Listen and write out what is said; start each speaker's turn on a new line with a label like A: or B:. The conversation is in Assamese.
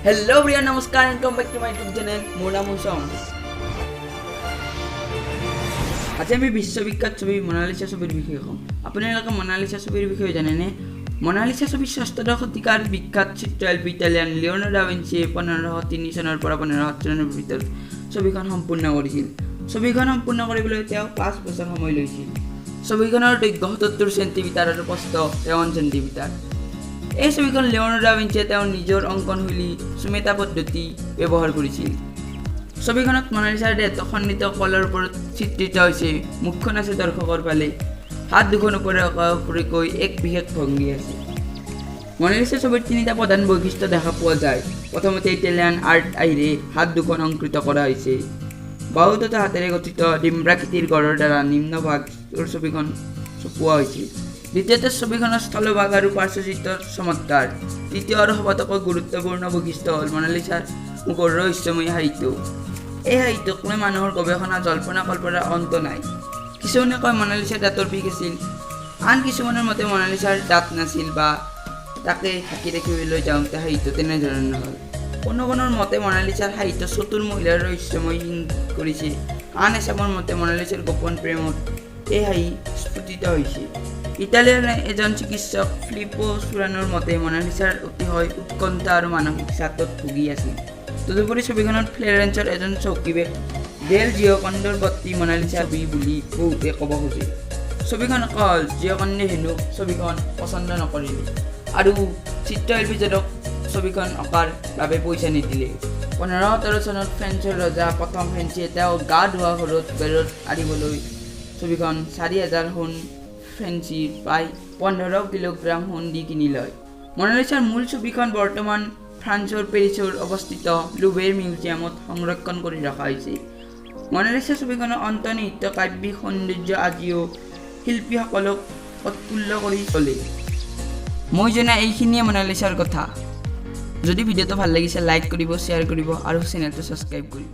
A: हेलो प्रिय नमस्कार and welcome back to my YouTube channel मोर नाम हुसम। आज আমি বিশ্ববিখ্যাত ছবি মোনালিসা ছবিৰ বিষয়ে কম। আপোনালোকে মোনালিসা ছবিৰ বিষয়ে জানেনে? মোনালিসা ছবি 16 শতিকাৰ বিখ্যাত চিত্ৰশিল্পী ইটালিয়ান লিওনাৰ্ডো দা ভিঞ্চিয়ে 1503 চনৰ পৰা 1507 চনৰ ভিতৰত ছবিখন সম্পূৰ্ণ কৰিছিল। ছবিখন সম্পূৰ্ণ কৰিবলৈ তেওঁ 5 বছৰ সময় লৈছিল। ছবিখনৰ দৈৰ্ঘ্য 77 সেন্টিমিটাৰ আৰু প্ৰস্থ 53 সেন্টিমিটাৰ। এই ছবিখন লিওনাৰ্ডো দা ভিঞ্চিয়ে তেওঁৰ নিজৰ অংকনশৈলী সুমেটা পদ্ধতি ব্যৱহাৰ কৰিছিল। ছবিখনত মোনালিসাৰ দেহটো খণ্ডিত কলৰ ওপৰত চিত্ৰিত হৈছে। মুখখন আছে দৰ্শকৰ ফালে, হাত দুখন ওপৰেকৈ এক বিশেষ ভংগী আছে। মোনালিসা ছবিৰ তিনিটা প্ৰধান বৈশিষ্ট্য দেখা পোৱা যায়। প্ৰথমতে ইটালিয়ান আৰ্ট আইৰে হাত দুখন অলংকৃত কৰা হৈছে। বাহু তথা হাতেৰে গঠিত ডিম্বাকৃতিৰ গড়ৰ দ্বাৰা নিম্নভাগৰ ছবিখন ছপোৱা হৈছিল। দ্বিতীয়তে ছবিখনৰ স্থলভাগ আৰু পাৰ্শ্বচিত্ৰৰ চমৎকাৰ। তৃতীয় আৰু সবাতোকৈ গুৰুত্বপূৰ্ণ বৈশিষ্ট্য হ'ল মোনালিসাৰ মুখৰ ৰহস্যময়ী সাহিত্য। এই সাহিত্যক লৈ মানুহৰ গৱেষণা জল্পনা কল্পনাৰ অন্ত নাই। কিছুমানে কয় মোনালিসাৰ দাঁতৰ বিষ আছিল, আন কিছুমানৰ মতে মোনালিসাৰ দাঁত নাছিল বা তাকে ঢাকি ৰাখিবলৈ যাওঁতে সাহিত্য তেনেধৰণৰ নহ'ল। কোনোৰ মতে মোনালিসাৰ সাহিত্য চতুৰ মহিলাৰ ৰহস্যময় কৰিছে, আন এচামৰ মতে মোনালিসাৰ গোপন প্ৰেমত এই সাহিত্য স্ফুটিত হৈছে। ইটালীৰ এজন চিকিৎসক ফিলিপো চুৰানোৰ মতে মোনালিসাৰ অতিশয় উৎকণ্ঠা আৰু মানসিক চাপত ভুগি আছিল। তদুপৰি ছবিখনত ফ্লোৰেন্সৰ এজন চৌকিবেগ ডেল জিঅ'কণ্ডৰ বৰ্তি মোনালিসা ছবি বুলি বহুতে ক'ব খোজে। ছবিখন অকল জিঅ'কণ্ডে হেনো ছবিখন পচন্দ নকৰিলে আৰু চিত্ৰশিল্পীজনক ছবিখন অঁকাৰ বাবে পইচা নিদিলে। 1517 চনত ফ্ৰেন্সৰ ৰজা প্ৰথম ফ্ৰেন্সিয়ে তেওঁ গা ধোৱা ঘৰত বেৰত আনিবলৈ ছবিখন 4000 সোণ ফ্ৰেন্সিৰ প্ৰায় 15 কিলোগ্ৰাম সোণ দি কিনি লয়। মোনালিসাৰ মূল ছবিখন বৰ্তমান ফ্ৰান্সৰ পেৰিছৰ অৱস্থিত লুভেৰ মিউজিয়ামত সংৰক্ষণ কৰি ৰখা হৈছে। মোনালিসা ছবিখনৰ অন্তৰ্নিহিত কাব্যিক সৌন্দৰ্য আজিও শিল্পীসকলক উৎফুল্ল কৰি তোলে। মই জনা এইখিনিয়ে মোনালিসাৰ কথা। যদি ভিডিঅ'টো ভাল লাগিছে লাইক কৰিব, শ্বেয়াৰ কৰিব আৰু চেনেলটো ছাবস্ক্ৰাইব কৰিব।